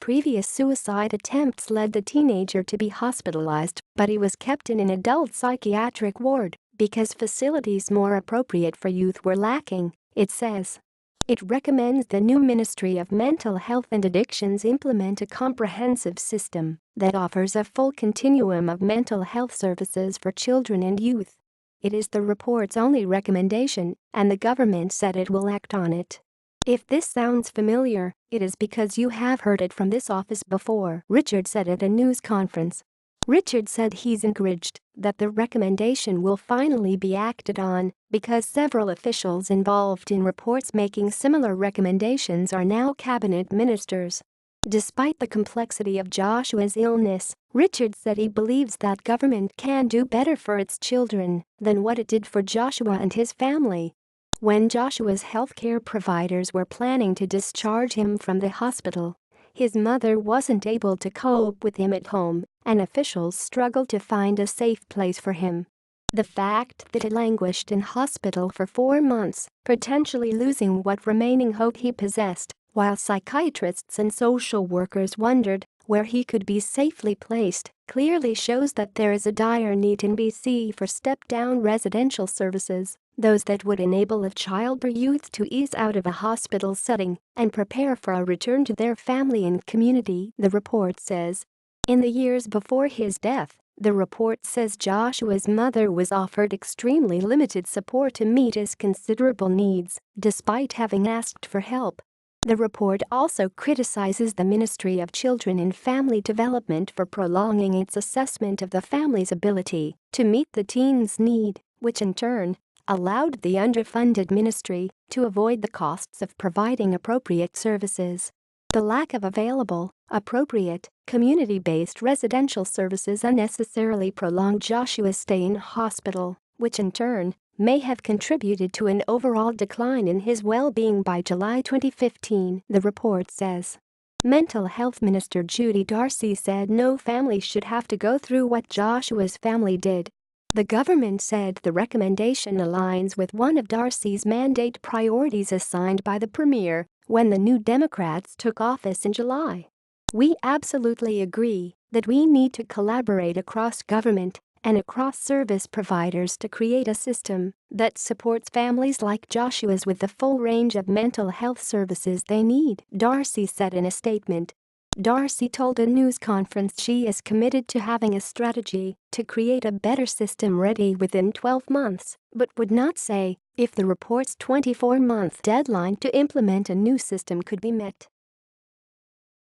previous suicide attempts led the teenager to be hospitalized, but he was kept in an adult psychiatric ward because facilities more appropriate for youth were lacking, it says. It recommends the new Ministry of Mental Health and Addictions implement a comprehensive system that offers a full continuum of mental health services for children and youth. It is the report's only recommendation, and the government said it will act on it. If this sounds familiar, it is because you have heard it from this office before, Richard said at a news conference. Richard said he's encouraged that the recommendation will finally be acted on because several officials involved in reports making similar recommendations are now cabinet ministers. Despite the complexity of Joshua's illness, Richard said he believes that government can do better for its children than what it did for Joshua and his family. When Joshua's healthcare providers were planning to discharge him from the hospital, his mother wasn't able to cope with him at home, and officials struggled to find a safe place for him. The fact that he languished in hospital for 4 months, potentially losing what remaining hope he possessed, while psychiatrists and social workers wondered where he could be safely placed, clearly shows that there is a dire need in BC for step-down residential services, those that would enable a child or youth to ease out of a hospital setting and prepare for a return to their family and community, the report says. In the years before his death, the report says Joshua's mother was offered extremely limited support to meet his considerable needs, despite having asked for help. The report also criticizes the Ministry of Children and Family Development for prolonging its assessment of the family's ability to meet the teen's need, which in turn allowed the underfunded ministry to avoid the costs of providing appropriate services. The lack of available, appropriate, community-based residential services unnecessarily prolonged Joshua's stay in hospital, which in turn may have contributed to an overall decline in his well-being by July 2015, the report says. Mental Health Minister Judy Darcy said no family should have to go through what Joshua's family did. The government said the recommendation aligns with one of Darcy's mandate priorities assigned by the Premier when the New Democrats took office in July. "We absolutely agree that we need to collaborate across government and across service providers to create a system that supports families like Joshua's with the full range of mental health services they need," Darcy said in a statement. Darcy told a news conference she is committed to having a strategy to create a better system ready within 12 months, but would not say if the report's 24-month deadline to implement a new system could be met.